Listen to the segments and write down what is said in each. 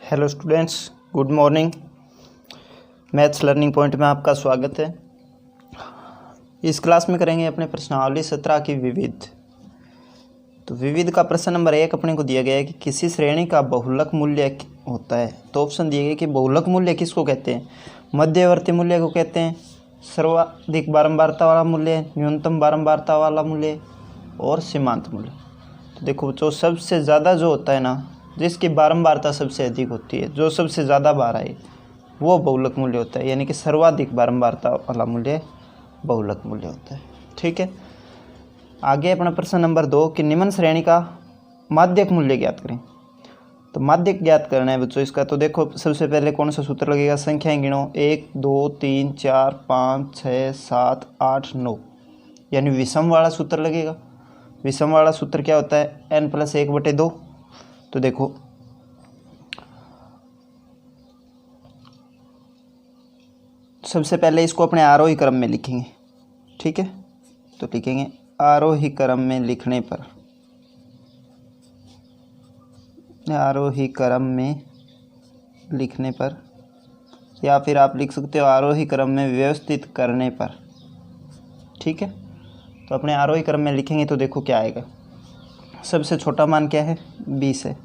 Hello students, good morning. Maths learning point में आपका स्वागत है। इस क्लास में करेंगे अपने प्रश्नावली 17 की विविध। तो विविध का प्रश्न नंबर 1 अपने को दिया गया है कि किसी श्रेणी का बहुलक मूल्य होता है। तो ऑप्शन दिए गए कि बहुलक मूल्य किसको कहते हैं। मध्यवर्ती मूल्य को कहते हैं, सर्वाधिक बारंबारता वाला मूल्य, न्यूनतम बारंबारता वाला मूल्य और सीमांत मूल्य। तो देखो, जो सबसे ज़्यादा जो होता है ना, जिसकी बारंबारता सबसे अधिक होती है, जो सबसे ज़्यादा बार आए, वो बहुलक मूल्य होता है। यानी कि सर्वाधिक बारंबारता वाला मूल्य बहुलक मूल्य होता है। ठीक है, आगे अपना प्रश्न नंबर 2 कि निम्न श्रेणी का माध्यक मूल्य ज्ञात करें। तो माध्यक ज्ञात करना है बच्चों इसका। तो देखो, सबसे पहले कौन सा सूत्र लगेगा, संख्याएं गिनो 1 2 3 4 5 6 7 8 9, यानी विषम वाला सूत्र लगेगा। विषम वाला सूत्र क्या होता है, n+1/2। तो देखो, सबसे पहले इसको अपने आरोही क्रम में लिखेंगे। ठीक है, तो लिखेंगे आरोही क्रम में लिखने पर, आरोही क्रम में लिखने पर, या फिर आप लिख सकते हो आरोही क्रम में व्यवस्थित करने पर। ठीक है, तो अपने आरोही क्रम में लिखेंगे तो देखो क्या आएगा। सबसे छोटा मान क्या है, 20 है।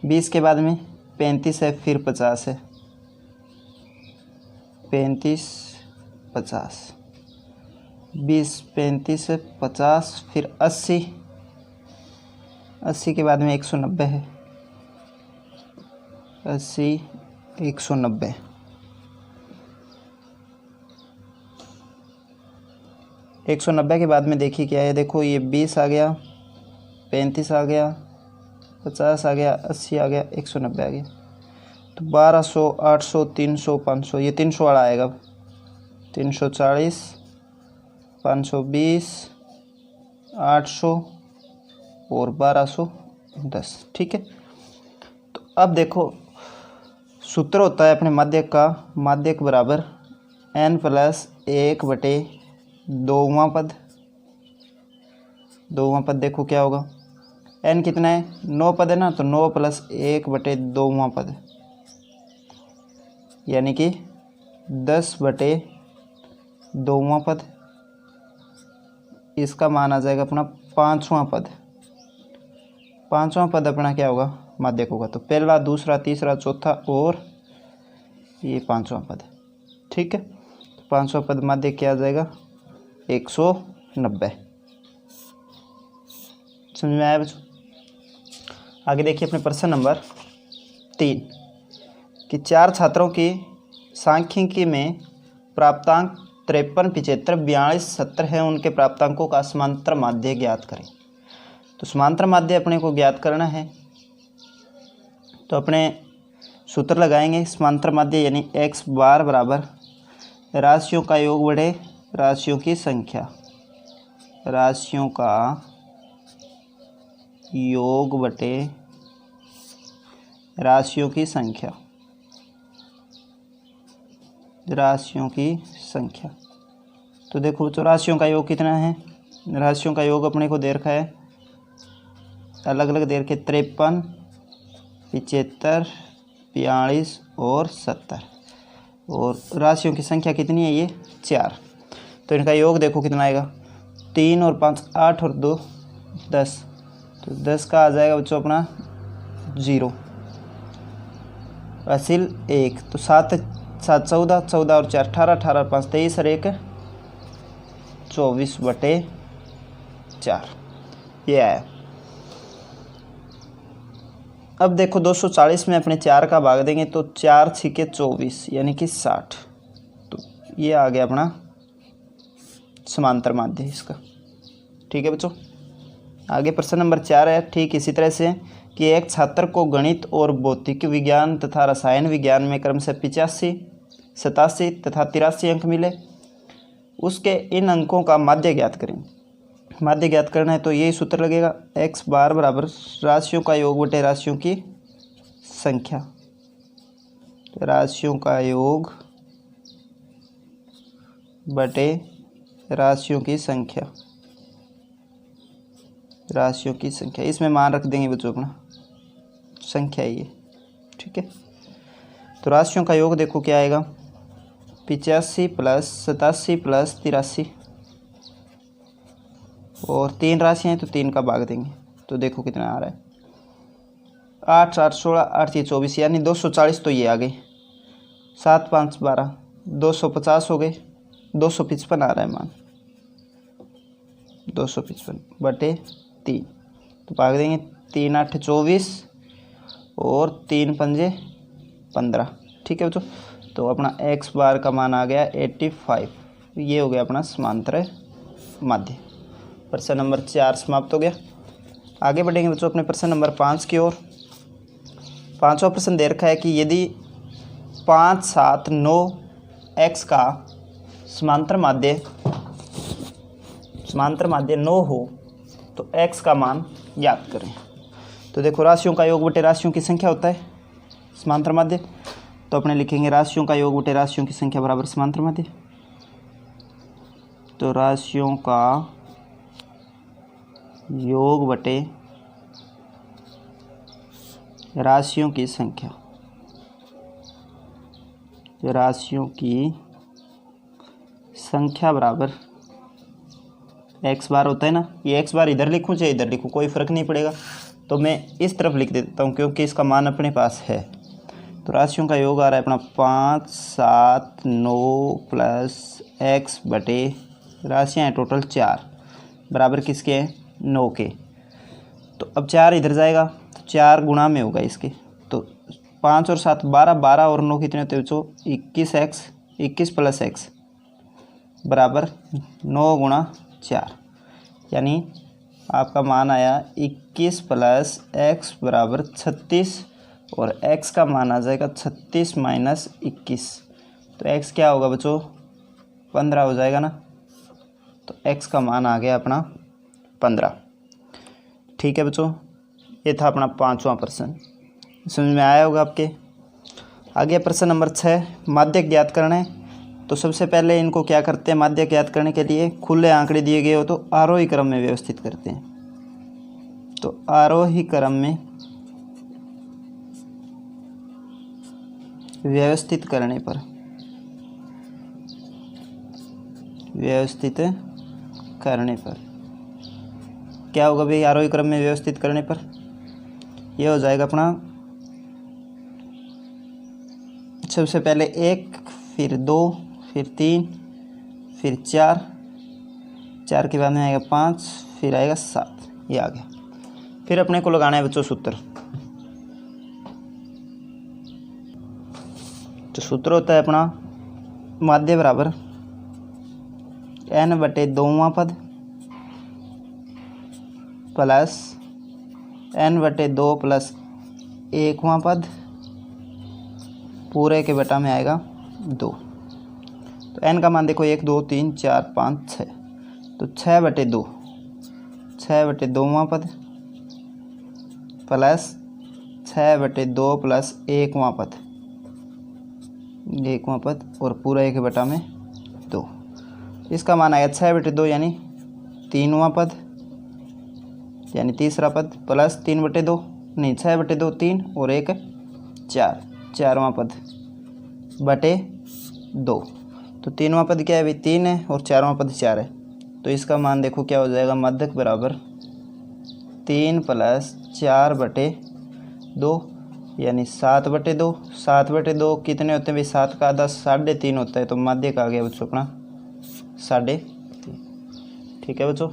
20 के बाद में 35 है, फिर 50 है। 35 50, 20 35 है, 50, फिर 80। 80 के बाद में 190 है। 80 190, 190 के बाद में देखिए क्या है। देखो, ये 20 आ गया, 35 आ गया, 50 आ गया, 80 आ गया, 190 आ गया। तो 1200 800 300 500, ये 300 वाला आएगा। 340 520 800 और 1210। ठीक है, तो अब देखो, सूत्र होता है अपने माध्यक का, माध्यक बराबर n+1/2वां पद। 2वां पद देखो क्या होगा, n कितना है, 9 पद है ना, तो 9 + 1/2वां पद, यानी कि 10/2वां पद। इसका मान आ जाएगा अपना 5वां पद। 5वां पद अपना क्या होगा, माध्यक होगा। तो पहला, दूसरा, तीसरा, चौथा और ये 5वां पद। ठीक है, 5वां पद माध्यक क्या आ जाएगा, 190। समझ में आया बच्चों। आगे देखिए अपने प्रश्न नंबर 3 कि 4 छात्रों की सांख्यिकी में प्राप्तांक 53 75 42 70 है। उनके प्राप्तांकों का समांतर माध्य ज्ञात करें। तो समांतर माध्य अपने को ज्ञात करना है, तो अपने सूत्र लगाएंगे समांतर माध्य, यानी x बार बराबर राशियों का योग बढ़े राशियों की संख्या, राशियों का योग बटे राशियों की संख्या, राशियों की संख्या। तो देखो, तो राशियों का योग कितना है, राशियों का योग अपने को दे रखा है, अलग अलग दे रखे, 53 75 42 और 70, और राशियों की संख्या कितनी है, ये 4। तो इनका योग देखो कितना आएगा, 3 और 5 8 और 2 10। तो 10 का आ जाएगा बच्चों अपना 0, हासिल 1। तो 7 7 14 14 और 4 18 18 और 5 23 और 1 24/4, ये आया। अब देखो, 240 में अपने 4 का भाग देंगे तो 4 छिके 24, यानी कि 60। तो ये आ गया अपना समांतर माध्य इसका। ठीक है बच्चों, आगे प्रश्न नंबर 4 है ठीक इसी तरह से कि एक छात्र को गणित और भौतिक विज्ञान तथा रसायन विज्ञान में क्रमशः 85 87 तथा 83 अंक मिले। उसके इन अंकों का माध्य ज्ञात करें। माध्य ज्ञात करना है तो यही सूत्र लगेगा, x बार बराबर राशियों का योग बटे राशियों की संख्या, राशियों का योग बटे राशियों की संख्या, राशियों की संख्या। इसमें मान रख देंगे बच्चों अपना संख्या है ये, ठीक है। तो राशियों का योग देखो क्या आएगा, 85 प्लस 87 प्लस 83, और 3 राशियाँ हैं तो 3 का भाग देंगे तो देखो कितना आ रहा है, 8 8 16 8 ये 24, यानी 240 तो ये आ गई, 7 5 12 250 हो गए, 255 आ रहा है मान, 255 बटे 3, तो भाग देंगे 3 8 24 और 3 पंजे 15, ठीक है बच्चों। तो अपना x बार का मान आ गया 85, ये हो गया अपना समांतर माध्य। प्रश्न नंबर 4 समाप्त हो गया। आगे बढ़ेंगे बच्चों अपने प्रश्न नंबर 5 की ओर। 5वां प्रश्न दे रखा है कि यदि 5 7 9 x का समांतर माध्य 9 हो तो x का मान ज्ञात करें। तो देखो राशियों का योग बटे राशियों की संख्या होता है समांतर माध्य, तो अपने लिखेंगे राशियों का योग बटे राशियों की संख्या बराबर समांतर माध्य। तो राशियों का योग बटे राशियों की संख्या, राशियों की संख्या बराबर x बार होता है ना, ये x बार इधर लिखूँ चाहे इधर लिखूँ कोई फ़र्क नहीं पड़ेगा, तो मैं इस तरफ लिख देता हूँ क्योंकि इसका मान अपने पास है। तो राशियों का योग आ रहा है अपना 5 7 9 प्लस x बटे राशियाँ हैं टोटल 4 बराबर किसके हैं 9 के। तो अब 4 इधर जाएगा तो 4 गुणा में होगा इसके, तो 5 और 7 12 12 और 9 कितने होते हैं बच्चों 21x 21 प्लस x बराबर 9 गुणा 4, यानी आपका मान आया 21 प्लस x बराबर 36, और x का मान आ जाएगा 36 माइनस 21, तो x क्या होगा बच्चों 15 हो जाएगा ना, तो x का मान आ गया अपना 15। ठीक है बच्चों, ये था अपना 5वां प्रश्न, समझ में आया होगा आपके। आगे प्रश्न नंबर 6 माध्यक ज्ञात करना है। तो सबसे पहले इनको क्या करते हैं, माध्यक ज्ञात करने के लिए खुले आंकड़े दिए गए हो तो आरोही क्रम में व्यवस्थित करते हैं। तो आरोही क्रम में व्यवस्थित करने पर क्या होगा भाई, आरोही क्रम में व्यवस्थित करने पर यह हो जाएगा अपना सबसे पहले 1 फिर 2 फिर 3 फिर 4 के बाद में आएगा 5 फिर आएगा 7, ये आ गया। फिर अपने को लगाना है बच्चों सूत्र। तो सूत्र होता है अपना माध्य बराबर n बटे 2वां पद प्लस n बटे 2 प्लस 1वां पद पूरे के बटा में आएगा 2। तो n का मान देखो 1 2 3 4 5 6, तो 6 बटे 2वां पद प्लस 6 बटे 2 प्लस 1वां पद और पूरा 1 बटा में 2, इसका मान आएगा 6 बटे 2 यानी 3वां पद यानी तीसरा पद प्लस 3 बटे 2 नहीं 6 बटे 2 3 और 1 4, 4वां पद बटे 2। तो 3वां पद क्या है भाई 3 है और 4वां पद 4 है, तो इसका मान देखो क्या हो जाएगा, माध्यक बराबर 3 प्लस 4 बटे 2 यानी 7 बटे 2। 7 बटे 2 कितने होते हैं भाई, 7 का आधा 3.5 होता है, तो माध्यक आ गया बच्चों अपना 3.5। ठीक है बच्चों,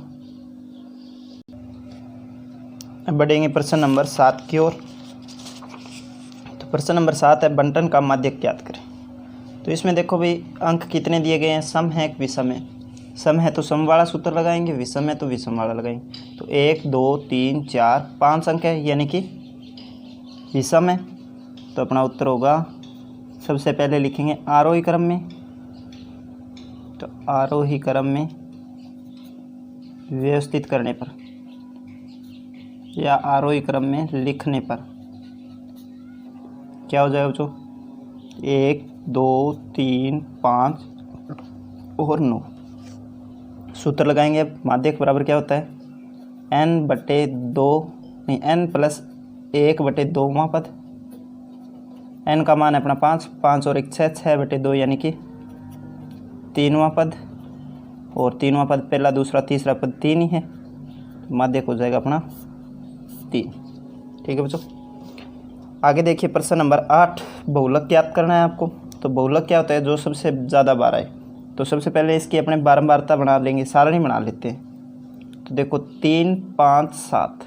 अब बढ़ेंगे प्रश्न नंबर 7 की ओर। तो प्रश्न नंबर 7 है बंटन का माध्यक ज्ञात करें। तो इसमें देखो भाई अंक कितने दिए गए हैं, सम है कि विषम है। सम है तो सम वाला सूत्र लगाएंगे, विषम है तो विषम वाला लगाएंगे। तो 1 2 3 4 5 अंक है यानी कि विषम है, तो अपना उत्तर होगा सबसे पहले लिखेंगे आरोही क्रम में। तो आरोही क्रम में व्यवस्थित करने पर या आरोही क्रम में लिखने पर क्या हो जाएगा बच्चों, 1 2 3 5 और 9। सूत्र लगाएंगे अब, माध्यक बराबर क्या होता है n बटे 2 नहीं n प्लस 1/2वां पद, n का मान है अपना 5, 5 और 1 6, 6/2 यानी कि 3वां पद, और 3वां पद पहला दूसरा तीसरा पद 3 ही है, माध्यक हो जाएगा अपना 3। ठीक है बच्चों, आगे देखिए प्रश्न नंबर 8, बहुलक ज्ञात करना है आपको। तो बहुलक क्या होता है, जो सबसे ज़्यादा बार आए। तो सबसे पहले इसकी अपने बारंबारता बना लेंगे, सारणी बना लेते हैं। तो देखो 3 5 7,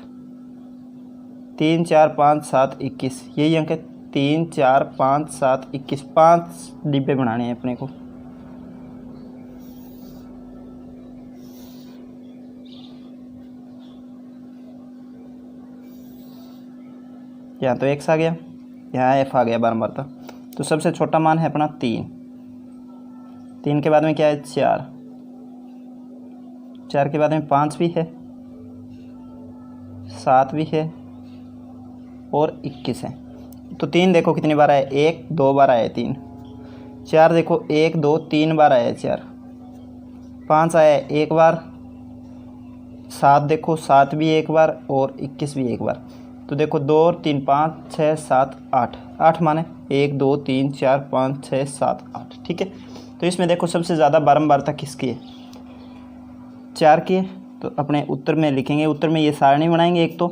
3 4 5 7 21, यही अंक है। 3 4 5 7 21, 5 डिब्बे बनाने हैं अपने को। यहाँ तो x आ गया, यहाँ f आ गया बारंबारता। तो सबसे छोटा मान है अपना 3, 3 के बाद में क्या है 4, 4 के बाद में 5 भी है, 7 भी है और 21 है। तो 3 देखो कितनी बार आया, 1 2 बार आया 3। 4 देखो 1 2 3 बार आया 4। 5 आया 1 बार। 7 देखो 7 भी 1 बार और 21 भी 1 बार। तो देखो 2 और 3 5 6 7 8, 8 माने 1 2 3 4 5 6 7 8। ठीक है, तो इसमें देखो सबसे ज़्यादा बारंबारता किसकी है, 4 की है। तो अपने उत्तर में लिखेंगे, उत्तर में ये सारणी बनाएंगे एक, तो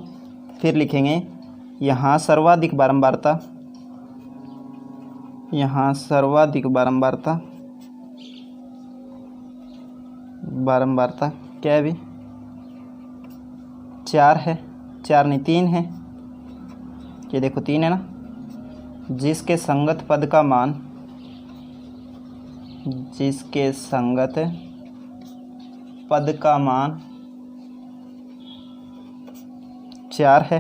फिर लिखेंगे यहाँ सर्वाधिक बारंबारता, यहाँ सर्वाधिक बारंबारता, बारंबारता क्या है अभी 4 है, 4 नहीं 3 है, ये देखो 3 है ना, जिसके संगत पद का मान, जिसके संगत पद का मान 4 है,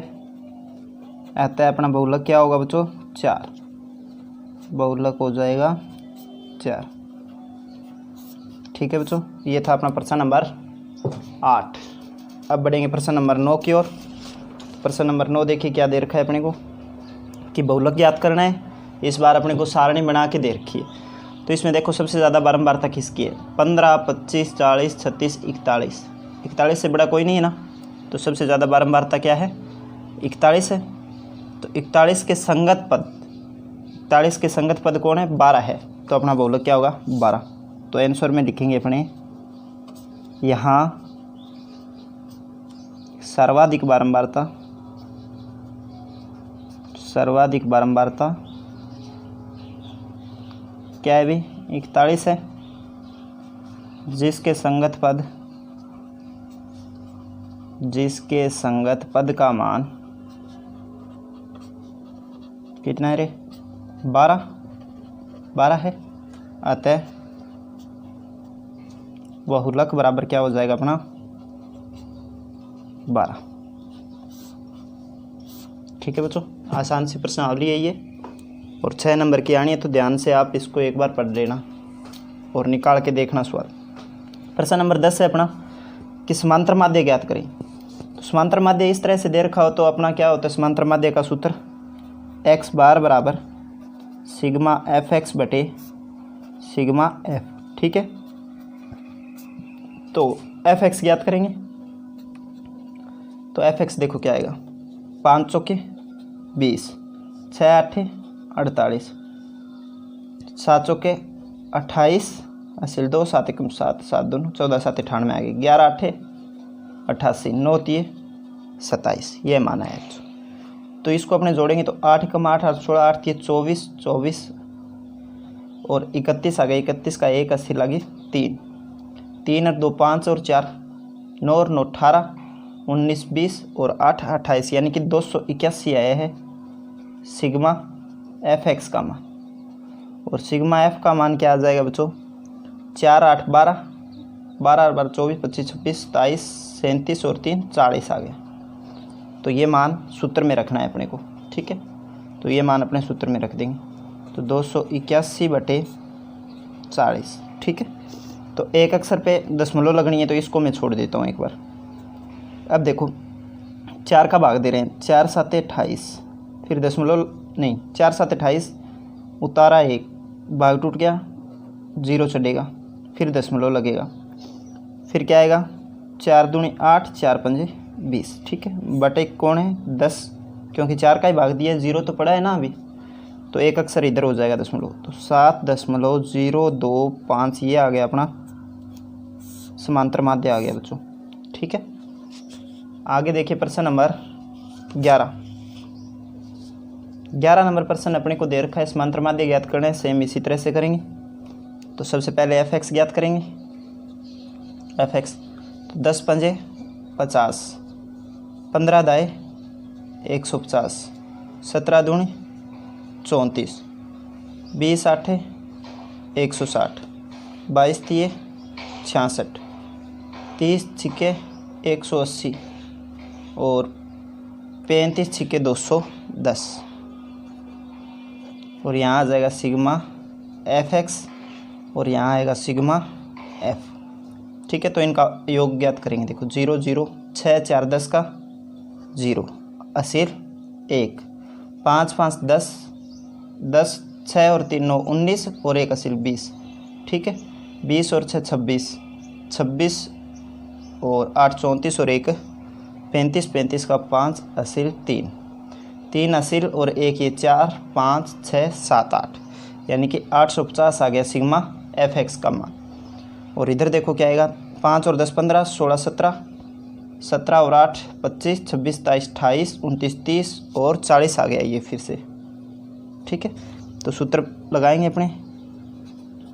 आता है अपना बहुलक क्या होगा बच्चों 4, बहुलक हो जाएगा 4। ठीक है बच्चों, ये था अपना प्रश्न नंबर 8। अब बढ़ेंगे प्रश्न नंबर 9 की ओर। प्रश्न नंबर 9 देखिए क्या दे रखा है अपने को कि बहुलक ज्ञात करना है। इस बार अपने को सारणी बना के दे रखी है। तो इसमें देखो सबसे ज़्यादा बारंबारता किसकी है, 15 25 40 36 41। 41 से बड़ा कोई नहीं है ना, तो सबसे ज़्यादा बारंबारता क्या है 41 है। तो 41 के संगत पद, 41 के संगत पद कौन है 12 है, तो अपना बहुलक क्या होगा 12। तो आंसर में लिखेंगे अपने यहाँ सर्वाधिक बारंबारता, सर्वाधिक बारंबारता क्या है भी 41 है, जिसके संगत पद, जिसके संगत पद का मान कितना है रे 12 है। अतः बहुलक बराबर क्या हो जाएगा अपना 12। ठीक है बच्चों, आसान सी प्रश्नावली है ये, और 6 नंबर की आनी है, तो ध्यान से आप इसको एक बार पढ़ लेना और निकाल के देखना सवाल। प्रश्न नंबर 10 है अपना कि समांतर माध्य ज्ञात करें। तो समांतर माध्य इस तरह से दे रखा हो तो अपना क्या होता है समांतर माध्य का सूत्र x बार बराबर सिग्मा एफ एक्स बटे सिग्मा एफ। ठीक है, तो एफ एक्स ज्ञात करेंगे। तो एफ एक्स देखो क्या आएगा 5 चौके 20, 6 8 48, 7 चौके 28, असिल 2 7 1 7 7 2 14 7 98 आ गए, 11 8 88, 9 3 27, ये माना है। तो इसको अपने जोड़ेंगे तो 8 कम 8 8 16 8 3 24 24 और 31 आ गए, 31 का 1 80 लगी 3 3 और 2 5 और 4 9 और 9 18 19 20 और 8 28 यानी कि 281 आया है सिग्मा एफ एक्स का मान। और सिग्मा एफ का मान क्या आ जाएगा बच्चों 4 8 12 12 12 24 25 26 27 37 और 3 40 आ गया। तो ये मान सूत्र में रखना है अपने को। ठीक है, तो ये मान अपने सूत्र में रख देंगे, तो 281 बटे 40। ठीक है, तो एक अक्षर पे दशमलव लगनी है, तो इसको मैं छोड़ देता हूँ एक बार। अब देखो 4 का भाग दे रहे हैं, 4 7 28, फिर दशमलव नहीं 4 7 28 उतारा 1 भाग टूट गया 0 चढ़ेगा, फिर दशमलव लगेगा, फिर क्या आएगा 4 दूनी 8 4 पंजे 20। ठीक है, बटे कौन है 10, क्योंकि 4 का ही भाग दिया, 0 तो पड़ा है ना अभी, तो एक अक्षर इधर हो जाएगा दशमलव, तो 7.025 ये आ गया अपना समांतर माध्य आ गया बच्चों। ठीक है, आगे देखिए प्रश्न नंबर 11 नंबर प्रश्न अपने को दे रखा है समांतर माध्य ज्ञात करना है। सेम इसी तरह से करेंगे। तो सबसे पहले f(x) ज्ञात करेंगे। f(x) तो 10 पंजे 50, 15 दाए 150, 17 दूनी 34, 20 आठे 160, 22 तिये 66, 30 छिक्के 180 और 35 छिक्के 210 और यहाँ आ जाएगा सिग्मा f(x) और यहाँ आएगा सिग्मा f। ठीक है, तो इनका योग ज्ञात करेंगे। देखो 0 0 6 4 10 का 0 असील 1 5 5 10 10 6 और 3 9 19 और 1 असील 20। ठीक है, 20 और 6 26 26 और 8 34 और 1 35 35 का 5 असील 3 3 असील और 1 ये 4 5 6 7 8 यानी कि 850 आ गया सिग्मा f(x) का मान। और इधर देखो क्या आएगा, 5 और 10 15 16 17 17 और 8 25 26 27 28 29 30 और 40 आ गया ये फिर से। ठीक है, तो सूत्र लगाएंगे अपने।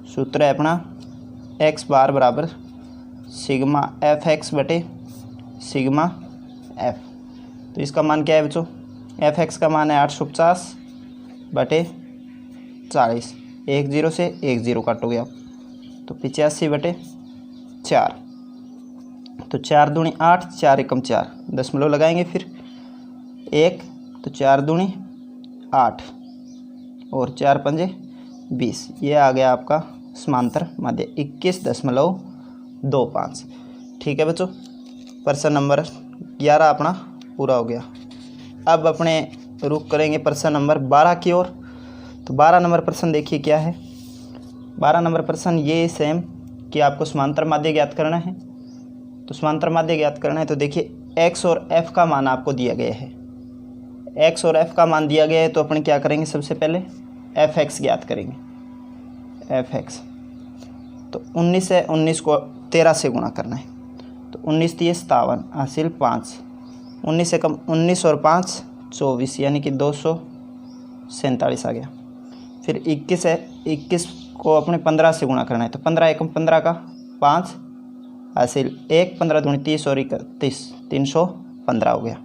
सूत्र है अपना x बार बराबर सिग्मा f(x) बटे सिग्मा f। तो इसका मान क्या है बच्चों, f(x) का मान है 850 बटे 40, 1 0 से 1 0 काटोगे आप तो 85 बटे 4, तो 4 दूनी 8 4 एकम 4 दशमलव लगाएंगे फिर 1, तो 4 दूनी 8 और 4 पंजे 20, ये आ गया आपका समांतर माध्य 21.25। ठीक है बच्चों, प्रश्न नंबर 11 अपना पूरा हो गया। अब अपने रुख करेंगे प्रश्न नंबर 12 की ओर। तो 12 नंबर प्रश्न देखिए क्या है। 12 नंबर प्रश्न ये सेम कि आपको समांतर माध्य ज्ञात करना है। तो समांतर माध्य ज्ञात करना है तो देखिए x और f का मान आपको दिया गया है। x और f का मान दिया गया है तो अपन क्या करेंगे, सबसे पहले f(x) ज्ञात करेंगे। f(x) तो 19 है, 19 को 13 से गुणा करना है तो 19 तिये 57 हासिल 5, 19 से कम 19 और 5 24 यानी कि 247 आ गया। फिर 21 है, 21 को अपने 15 से गुणा करना है तो 15 एकम 15 का 5 हासिल 1, 15 दूनी 30 और 31 315 हो गया।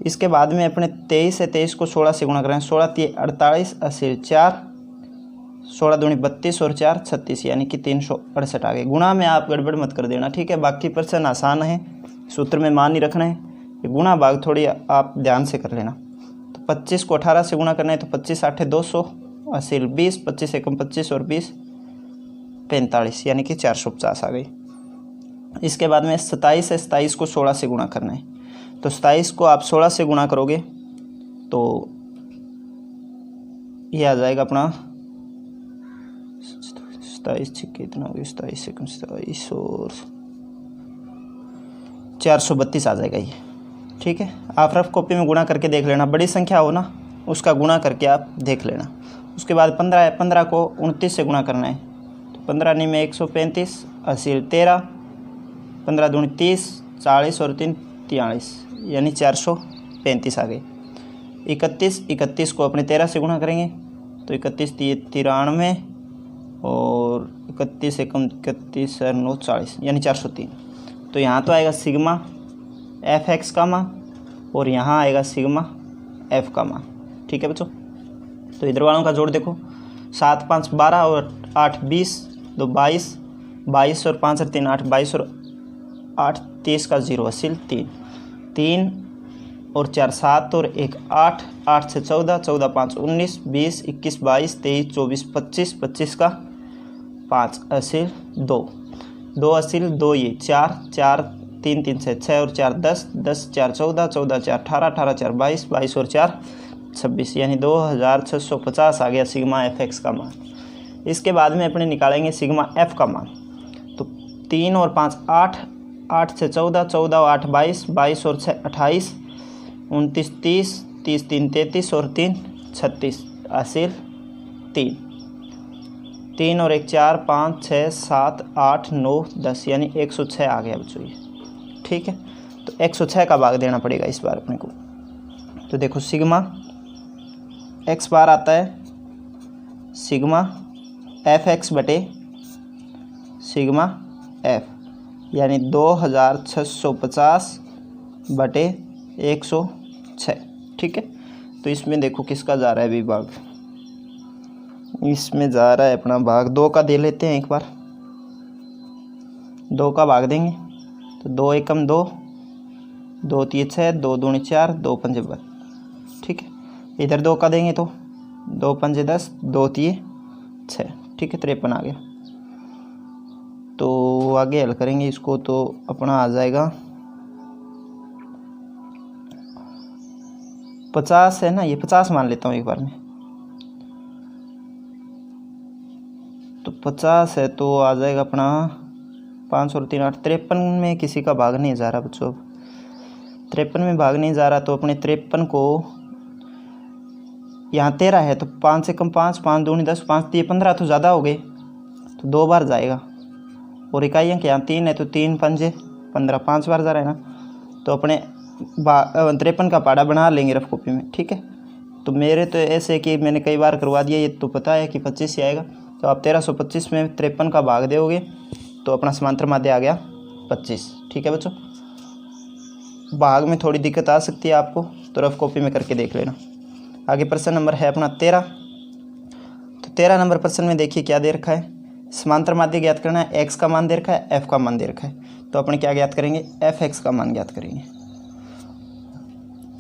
इसके बाद में अपने 23 है, 23 को 16 से गुणा करना है, 16 तिये 48 हासिल 4, 16 दूनी 32 और 4 36 यानी कि 368 आ गए। गुणा में आप गड़बड़ मत कर देना। ठीक है, बाकी प्रश्न आसान है, सूत्र में मान नहीं रखना है, ये गुणा भाग थोड़ी आप ध्यान से कर लेना। तो 25 को 18 से गुणा करना है तो 25 8 200 हासिल 20, 25 एकम 25 और 20 45 यानी कि 450 आ गई। इसके बाद में 27 है, 27 को 16 से गुणा करना है तो 27 को आप 16 से गुणा करोगे तो ये आ जाएगा अपना 27 कितना हो गया, 27 एकम 27 और 432 आ जाएगा ये। ठीक है, आप रफ कॉपी में गुणा करके देख लेना, बड़ी संख्या हो ना उसका गुणा करके आप देख लेना। उसके बाद 15 है, 15 को 29 से गुणा करना है तो 15 नी में 135 हासिल 13, 15 दूनी 30 40 और 3 43 यानी 435 आ गए। 31 को अपने 13 से गुणा करेंगे तो 31 तिये 93 और 31 एकम 31 और 9 40 यानी 403। तो यहाँ तो आएगा सिग्मा f(x) का मान और यहाँ आएगा सिग्मा f का मान। ठीक है बच्चों, तो इधर वालों का जोड़ देखो, 7 5 12 और 8 20 2 22 22 और 5 और 3 8 22 और 8 30 का 0 हासिल 3 3 और 4 7 और 1 8 8 से 14 14 5 19 20 21 22 23 24 25 25 का 5 हासिल 2 2 हासिल 2 ये 4 4 3 3 से 6 और 4 10 10 4 14 14 4 18 18 4 22 22 और 4 26 यानी 2650 आ गया सिग्मा f(x) का मान। इसके बाद में अपने निकालेंगे सिग्मा f का मान। तो 3 और 5 8 8 से 14 14 और 8 22 22 और 6 28 29 30 30 3 33 और 3 36 हासिल 3, 3 और 1 4 5 6 7 8 9 10 यानी 106 आ गया बच्चों ये। ठीक है, तो 106 का भाग देना पड़ेगा इस बार अपने को। तो देखो सिग्मा एक्स बार आता है सिग्मा एफ एक्स बटे सिग्मा एफ, यानी 2650 बटे 106। ठीक है, तो इसमें देखो किसका जा रहा है अभी भाग, इसमें जा रहा है अपना भाग 2 का दे लेते हैं एक बार, 2 का भाग देंगे तो 2 एकम 2, 2 3 6, 2 दूनी 4, 2 पंजे 12। ठीक है, इधर 2 का देंगे तो 2 पंजे 10, 2 3 6। ठीक है, 53 आ गया। तो आगे हल करेंगे इसको तो अपना आ जाएगा 50 है ना, ये 50 मान लेता हूँ एक बार में। तो 50 है तो आ जाएगा अपना 5 और 3 8, 53 में किसी का भाग नहीं जा रहा बच्चों। 53 में भाग नहीं जा रहा तो अपने 53 को यहाँ 13 है तो 5 से कम 5, 5 दूनी 10, 5 3 15 तो ज़्यादा हो गए तो 2 बार जाएगा। और इकाई अंक यहाँ 3 है तो 3 पंजे 15, 5 बार जा रहा है ना, तो अपने 53 का पाड़ा बना लेंगे रफ कॉपी में। ठीक है, तो मेरे तो ऐसे कि मैंने कई बार करवा दिया, ये तो पता है कि 25 ही आएगा। तो आप 1325 में 53 का भाग दोगे तो अपना समांतर माध्य आ गया 25। ठीक है बच्चों, भाग में थोड़ी दिक्कत आ सकती है आपको, तो रफ कॉपी में करके देख लेना। आगे प्रश्न नंबर है अपना 13। तो 13 नंबर प्रश्न में देखिए क्या दे रखा है, समांतर माध्य ज्ञात करना है, एक्स का मान दे रखा है, एफ का मान दे रखा है। तो अपने क्या ज्ञात करेंगे, एफ एक्स का मान ज्ञात करेंगे।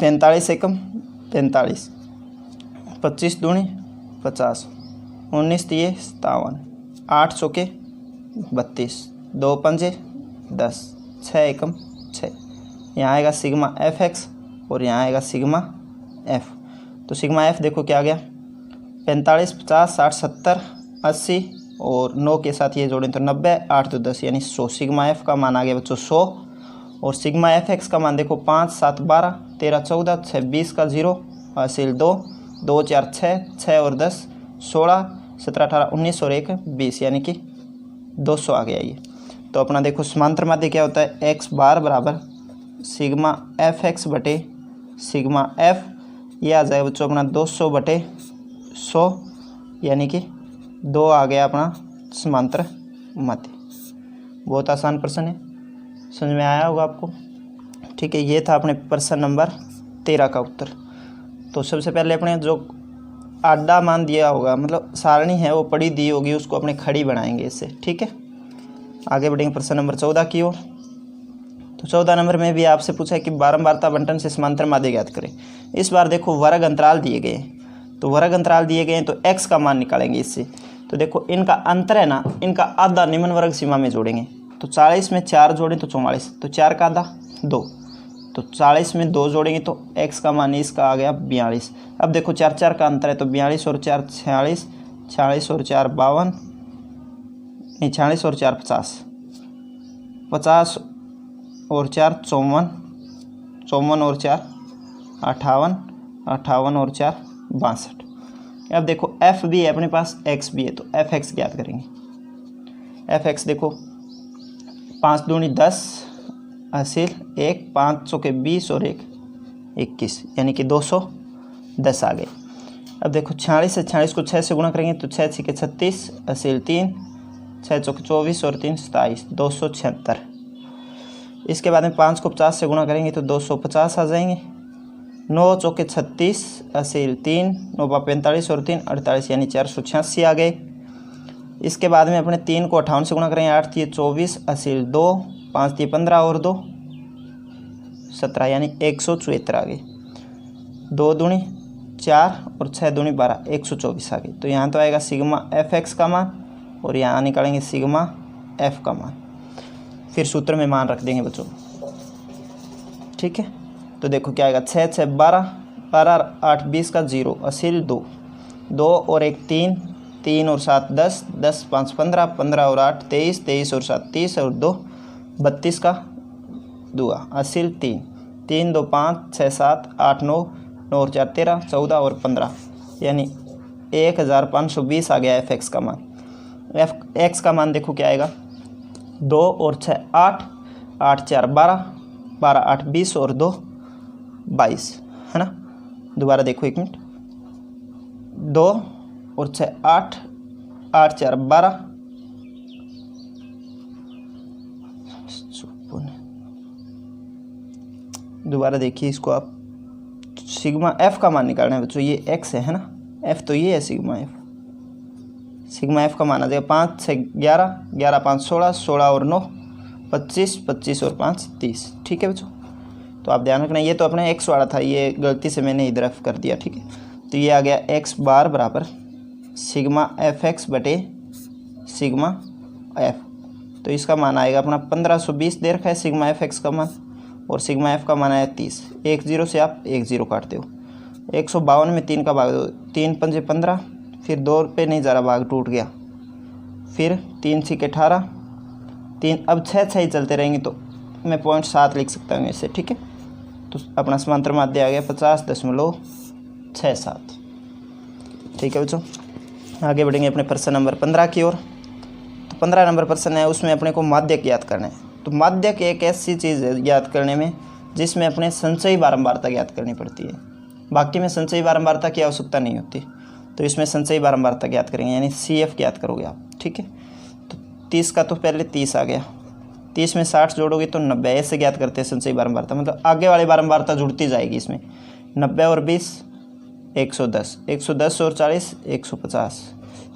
45 एकम 45, 25 दूनी 50, 19 3 57, 8 चौके 32, 2 पंजे 10, 6 एकम 6। यहाँ आएगा सिग्मा एफ एक्स और यहाँ आएगा सिग्मा एफ। तो सिग्मा एफ देखो क्या आ गया, 45 50 60 70 80 और 9 के साथ ये जोड़ें तो 90, 8 तो 10 यानी 100। सिग्मा एफ का मान आ गया बच्चों 100। और सिग्मा एफ एक्स का मान देखो 5 7 12 13 14 6 20 का 0 हासिल 2, 2 4 6, 6 और 10 16 17 18 19 और 1 20 यानी कि 200 आ गया ये। तो अपना देखो समांतर माध्य क्या होता है, एक्स बार बराबर सिग्मा एफ एक्स बटे सिग्मा एफ, ये आ जाएगा बच्चों अपना 200 बटे 100 यानी कि 2 आ गया अपना समांतर माध्य। बहुत आसान प्रश्न है, समझ में आया होगा आपको। ठीक है, ये था अपने प्रश्न नंबर 13 का उत्तर। तो सबसे पहले अपने जो आडा मान दिया होगा, मतलब सारणी है वो पड़ी दी होगी, उसको अपने खड़ी बनाएंगे इससे। ठीक है, आगे बढ़ेंगे प्रश्न नंबर 14 की ओर। तो 14 नंबर में भी आपसे पूछा है कि बारंबारता बंटन से समांतर माध्य ज्ञात करें। इस बार देखो वर्ग अंतराल दिए गए हैं, तो वर्ग अंतराल दिए गए हैं तो x का मान निकालेंगे इससे। तो देखो इनका अंतर है ना, इनका आधा निम्न वर्ग सीमा में जोड़ेंगे। तो 40 में 4 जोड़ें तो 44, तो 4 का आधा 2, तो 40 में 2 जोड़ेंगे तो x का मान इसका आ गया 42। अब देखो 4 4 का अंतर है तो 42 और 4 46, 46 और 4 52, नहीं 46 और 4 50, 50 और 4 54, 54 और 4 58, 58 और 4 62। अब देखो f भी है अपने पास, x भी है, तो एफ एक्स ज्ञात करेंगे। एफ एक्स देखो 5 दूनी 10 हासिल 1, 5 चौके 20 और 1 21 यानी कि 210 आ गए। अब देखो 46 से 46 को 6 से गुणा करेंगे तो 6 6 के 36 हासिल 3, 6 चौके 24 और 3 27 276। इसके बाद में 5 को 50 से गुणा करेंगे तो 250 आ जाएंगे। 9 चौके 36 हासिल 3, 9 45 और 3 48 यानी 486 आ गए। इसके बाद में अपने 3 को 58 से गुणा करेंगे, 8 3 24 हासिल 2, 5 3 15 और 2 17 यानी 174 आ गए। 2 दूनी 4 और 6 दूनी 12 124 आ गई। तो यहाँ तो आएगा सिग्मा एफ एक्स का मान और यहाँ निकालेंगे सिग्मा एफ का मान, फिर सूत्र में मान रख देंगे बच्चों। ठीक है, तो देखो क्या आएगा 6 6 12 12 8 20 का 0 हासिल 2, 2 और 1 3, 3 और 7 10, 10 5 15, 15 और 8 23, 23 और 7 30 और 2 32 का 2 हासिल 3, 3 2 5 6 7 8 9 9 और 4 13, 14 और 15 यानी 1520 आ गया एफ एक्स का मान। एफ एक्स का मान देखो क्या आएगा, 2 और 6 8, 8 4 12, 12 8 20 और 2 22 है ना। दोबारा देखो एक मिनट, 2 और 6 8, 8 4 12, दोबारा देखिए इसको आप, सिग्मा एफ का मान निकालना है बच्चों, ये एक्स है ना, एफ तो ये है सिग्मा एफ। सिग्मा एफ का मान आ जाएगा 5 6 11, 11 5 16, 16 और 9 25, 25 और 5 30। ठीक है बच्चों, तो आप ध्यान रखना, ये तो अपने एक्स वाला था, ये गलती से मैंने इधर एफ कर दिया। ठीक है, तो ये आ गया एक्स बार बराबर सिग्मा एफ एक्स बटे सिग्मा एफ। तो इसका मान आएगा अपना 1520 दे रखा है सिग्मा एफ एक्स का मान, और सिग्मा एफ का मान आया 30। 1 0 से आप 1 0 काटते हो, 152 में 3 का भाग दो, 3 पंजे 15, फिर 2 पे नहीं जा रहा, भाग टूट गया, फिर 3 6 18, 3 अब 6 6 ही चलते रहेंगे तो मैं 0.7 लिख सकता हूँ इससे। ठीक है, तो अपना समांतर माध्य आ गया 50.67। ठीक है बच्चों, आगे बढ़ेंगे अपने प्रश्न नंबर 15 की ओर। तो 15 नंबर प्रश्न है, उसमें अपने को माध्यक ज्ञात करना है। तो माध्यक एक ऐसी चीज़ है ज्ञात करने में जिसमें अपने संचयी बारंबारता ज्ञात करनी पड़ती है, बाकी में संचयी बारंबारता की आवश्यकता नहीं होती। तो इसमें संचयी बारंबारता ज्ञात करेंगे, यानी सी एफ ज्ञात करोगे आप। ठीक है, तो 30 का तो पहले 30 आ गया, 30 में 60 जोड़ोगे तो 90, ऐसे ज्ञात करते हैं संचयी बारंबारता, मतलब आगे वाली बारंबारता जुड़ती जाएगी इसमें। 90 और 20 110, 110 और 40 150,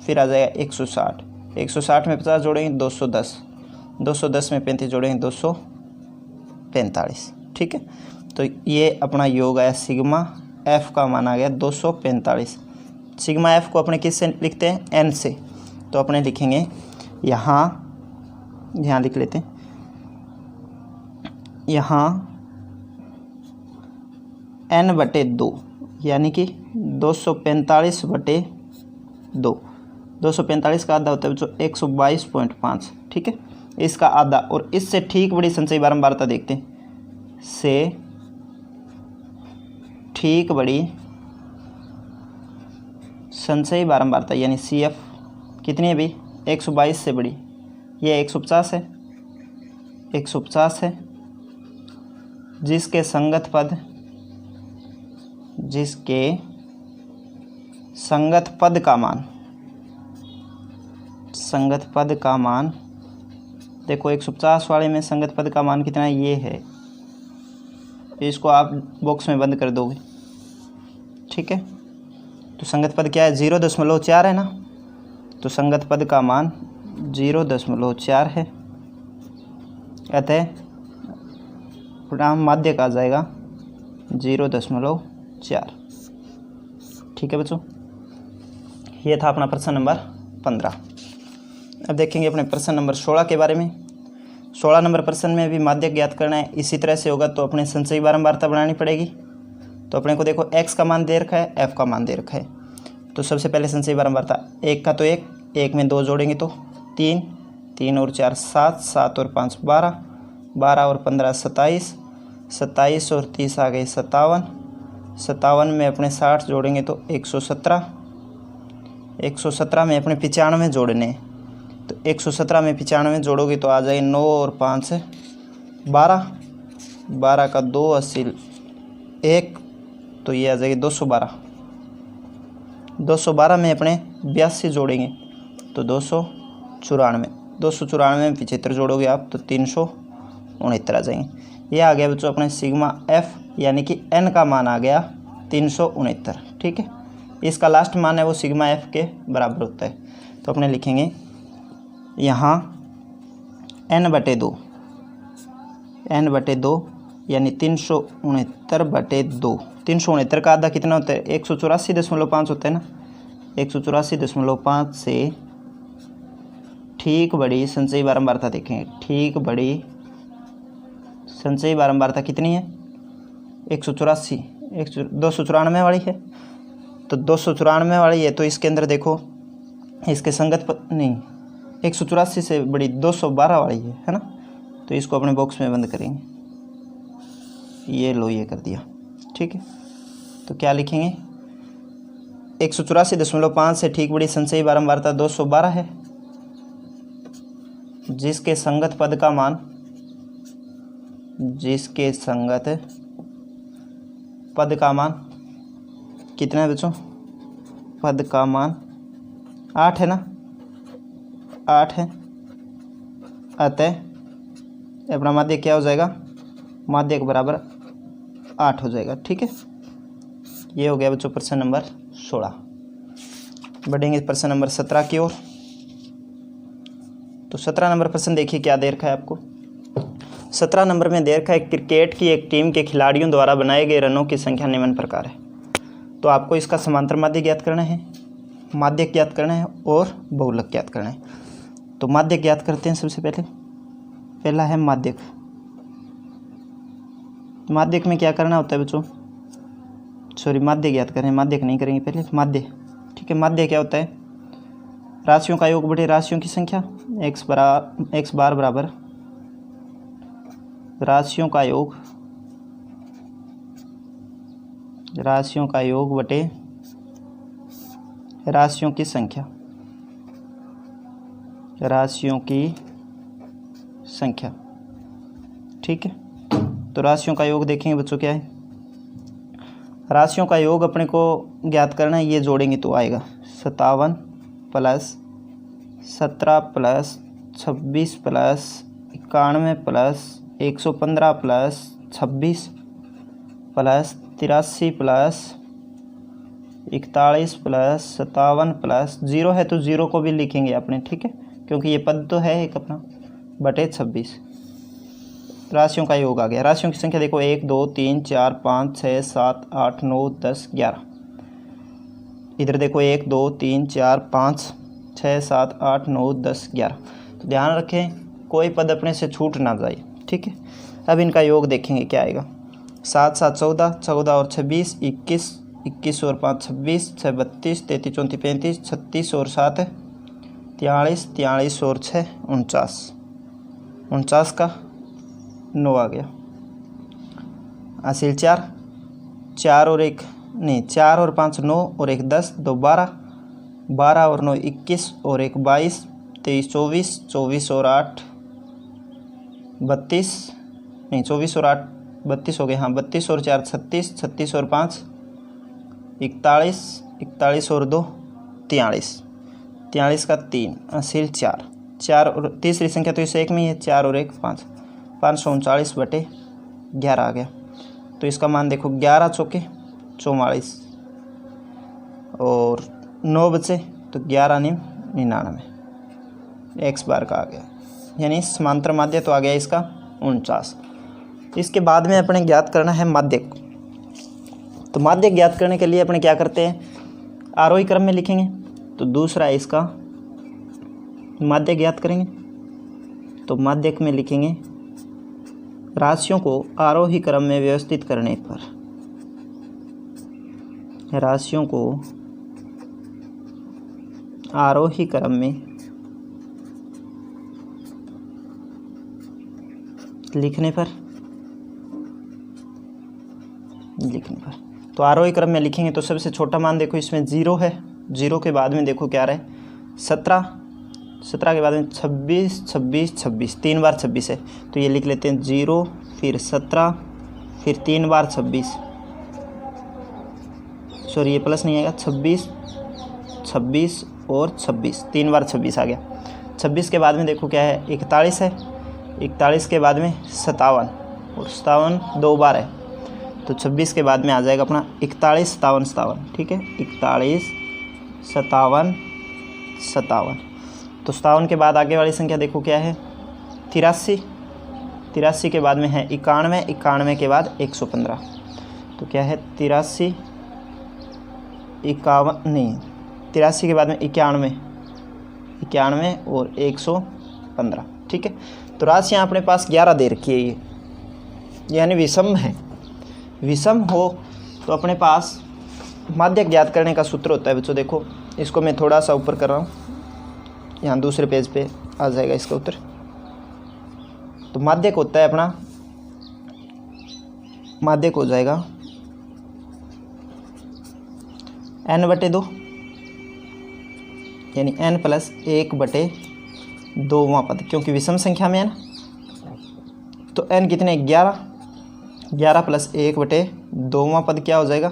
फिर आ जाएगा 160, 160 में 50 जोड़ेंगे 210, 210 में 35 जोड़ेंगे 245। ठीक है, तो ये अपना योग आया, सिग्मा एफ का मान आ गया 245। सिग्मा एफ को अपने किस से लिखते हैं, एन से, तो अपने लिखेंगे यहाँ लिख लेते हैं, यहाँ n बटे 2 यानी कि 245 बटे 2, 245 का आधा होता है बच्चों 122.5। ठीक है, इसका आधा, और इससे ठीक बड़ी संचयी बारंबारता देखते हैं, से ठीक बड़ी संचयी बारंबारता यानी सी एफ कितनी है भाई, 122 से बड़ी, ये 150 है, 150 है, जिसके संगत पद का मान देखो 150 वाले में संगत पद का मान कितना है, ये है, इसको आप बॉक्स में बंद कर दोगे। ठीक है, तो संगत पद क्या है, 0.4 है ना, तो संगत पद का मान 0.4 है, अतः परिणाम माध्यक आ जाएगा 0.4। ठीक है बच्चों, ये था अपना प्रश्न नंबर 15। अब देखेंगे अपने प्रश्न नंबर 16 के बारे में। 16 नंबर प्रश्न में भी माध्यक ज्ञात करना है, इसी तरह से होगा, तो अपने संचयी बारंबारता बनानी पड़ेगी। तो अपने को देखो x का मान दे रखा है, f का मान दे रखा है, तो सबसे पहले संचयी बारंबारता 1 का तो 1, 1 में 2 जोड़ेंगे तो 3, 3 और 4 7, 7 और 5 12, 12 और 15 27, 27 और 30 आ गए 57, 57 में अपने 60 जोड़ेंगे तो 117, 117 में अपने 95 जोड़ने, तो 117 में 95 जोड़ोगे तो आ जाए 9 और 5 12, 12 का 2 80 1, तो ये आ जाएगी 212, 212 में अपने 82 जोड़ेंगे तो 294, 294 में 75 जोड़ोगे आप तो 369 आ जाएंगे। ये आ गया बच्चों अपने सिग्मा एफ यानी कि एन का मान आ गया 369। ठीक है, इसका लास्ट मान है वो सिग्मा एफ के बराबर होता है, तो अपने लिखेंगे यहाँ n बटे 2, n बटे 2 यानी 369 बटे 2, 369 का आधा कितना होता है, 184.5 होता है ना, 184.5 से ठीक बड़ी संचयी बारंबारता देखेंगे, ठीक बड़ी संचयी बारंबारता कितनी है, 184, 294 वाली है, तो 294 वाली है, तो इसके अंदर देखो इसके संगत नहीं, 184 से बड़ी 212 वाली है ना, तो इसको अपने बॉक्स में बंद करेंगे, ये लो ये कर दिया। ठीक है, तो क्या लिखेंगे, 184.5 से ठीक बड़ी संचयी बारंबारता 212 है, जिसके संगत पद का मान, जिसके संगत पद का मान कितना है बच्चों, पद का मान 8 है ना, 8 है। अतः अपना माध्यक क्या हो जाएगा, माध्यक बराबर 8 हो जाएगा। ठीक है, ये हो गया बच्चों प्रश्न नंबर 16। बढ़ेंगे प्रश्न नंबर 17 की ओर। तो 17 नंबर प्रश्न देखिए क्या दे रखा है आपको। 17 नंबर में दे रखा है, क्रिकेट की एक टीम के खिलाड़ियों द्वारा बनाए गए रनों की संख्या निम्न प्रकार है। तो आपको इसका समांतर माध्यक ज्ञात करना है, माध्यक ज्ञात करना है और बहुलक ज्ञात करना है। तो माध्यक ज्ञात करते हैं। सबसे पहला है माध्यक। माध्यक में क्या करना होता है बच्चों, सॉरी माध्य ज्ञात करें, माध्यक नहीं करेंगे पहले, माध्य। ठीक है, माध्य क्या होता है, राशियों का योग बटे राशियों की संख्या। x बार बराबर राशियों का योग बटे राशियों की संख्या, राशियों की संख्या। ठीक है, तो राशियों का योग देखेंगे बच्चों क्या है, राशियों का योग अपने को ज्ञात करना है, ये जोड़ेंगे तो आएगा 57 plus 17 plus 26 plus 91 plus 115 plus 26 plus 83 plus 41 plus 57 plus 0 है तो 0 को भी लिखेंगे अपने। ठीक है, क्योंकि ये पद तो है एक अपना, बटे 26। राशियों का योग आ गया। राशियों की संख्या देखो 1 2 3 4 5 6 7 8 9 10 11। इधर देखो 1 2 3 4 5 6 7 8 9 10 11। तो ध्यान रखें कोई पद अपने से छूट ना जाए। ठीक है, अब इनका योग देखेंगे क्या आएगा। 7 7 14, 14 और 26 21, 21 और 5 26, 6 32, 33 34 35, 36 और 7 43, 43 और 6 49, 49 का 9 आ गया। हासिल 4, 4 और 1 नहीं, 4 और 5 9 और 1 10, 2 12, 12 और 9 21 और 1 22, 23 24, 24 और 8 32, नहीं 24 और 8 32 हो गए, हाँ 32 और 4 36, 36 और 5 41, 41 और 2 43, 43 का 3 हासिल 4, 4 और तीसरी संख्या तो इस एक में ही है, 4 और 1 5, 539 बटे 11 आ गया। तो इसका मान देखो 11 चौके 44 और 9 बचे तो 11 9 99, x बार का आ गया, यानी समांतर माध्य तो आ गया इसका 49। इसके बाद में अपने ज्ञात करना है माध्यक। तो माध्यक ज्ञात करने के लिए अपने क्या करते हैं, आरोही क्रम में लिखेंगे। तो दूसरा है इसका माध्यक ज्ञात करेंगे। तो माध्यक में लिखेंगे राशियों को आरोही क्रम में व्यवस्थित करने पर, राशियों को आरोही क्रम में लिखने पर तो आरोही क्रम में लिखेंगे तो सबसे छोटा मान देखो इसमें 0 है, 0 के बाद में देखो क्या रहे 17, 17 के बाद में 26 26 26, 3 बार 26 है तो ये लिख लेते हैं 0 फिर 17 फिर 3 बार 26, सॉरी ये प्लस नहीं आएगा, 26 26 और 26, 3 बार 26 आ गया। 26 के बाद में देखो क्या है 41 है, 41 के बाद में 57 और 57 2 बार है तो 26 के बाद में आ जाएगा अपना 41 57 57। ठीक है, 41 57 57। तो 57 के बाद आगे वाली संख्या देखो क्या है 83, 83 के बाद में है 91, 91 के बाद 115 तो क्या है 83 51 नहीं 83 के बाद में 91 91 और 115। ठीक है, तो राशियाँ अपने पास 11 दे रखी है, ये यानी विषम है। विषम हो तो अपने पास माध्यक ज्ञात करने का सूत्र होता है बच्चों। देखो इसको मैं थोड़ा सा ऊपर कर रहा हूँ, यहाँ दूसरे पेज पे आ जाएगा इसका उत्तर। तो माध्यक होता है अपना, माध्यक हो जाएगा n/2 यानी n+1/2वां पद, क्योंकि विषम संख्या में है ना। तो n कितने 11 +1/2वां पद क्या हो जाएगा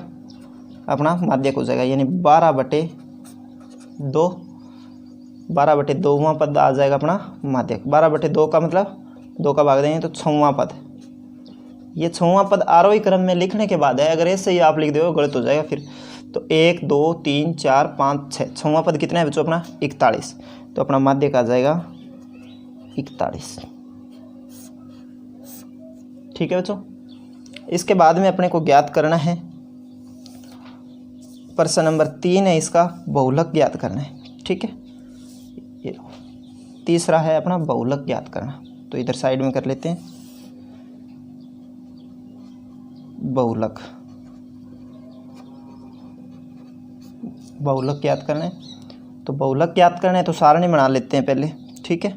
अपना माध्यक हो जाएगा, यानी 12/2वां पद आ जाएगा अपना माध्यक। 12/2 का मतलब 2 का भाग देंगे तो 6वां पद। ये 6वां पद आरोही क्रम में लिखने के बाद है, अगर ऐसे ही आप लिख दो गलत हो जाएगा फिर। तो 1 2 3 4 5 6, 6वां पद कितना है बच्चों अपना 41। तो अपना माध्यक आ जाएगा 41। ठीक है बच्चों। इसके बाद में अपने को ज्ञात करना है, प्रश्न नंबर 3 है, इसका बहुलक ज्ञात करना है। ठीक है, ये तीसरा है अपना बहुलक ज्ञात करना। तो इधर साइड में कर लेते हैं बहुलक ज्ञात करना है। तो बहुलक ज्ञात करना है तो सारणी बना लेते हैं पहले। ठीक है,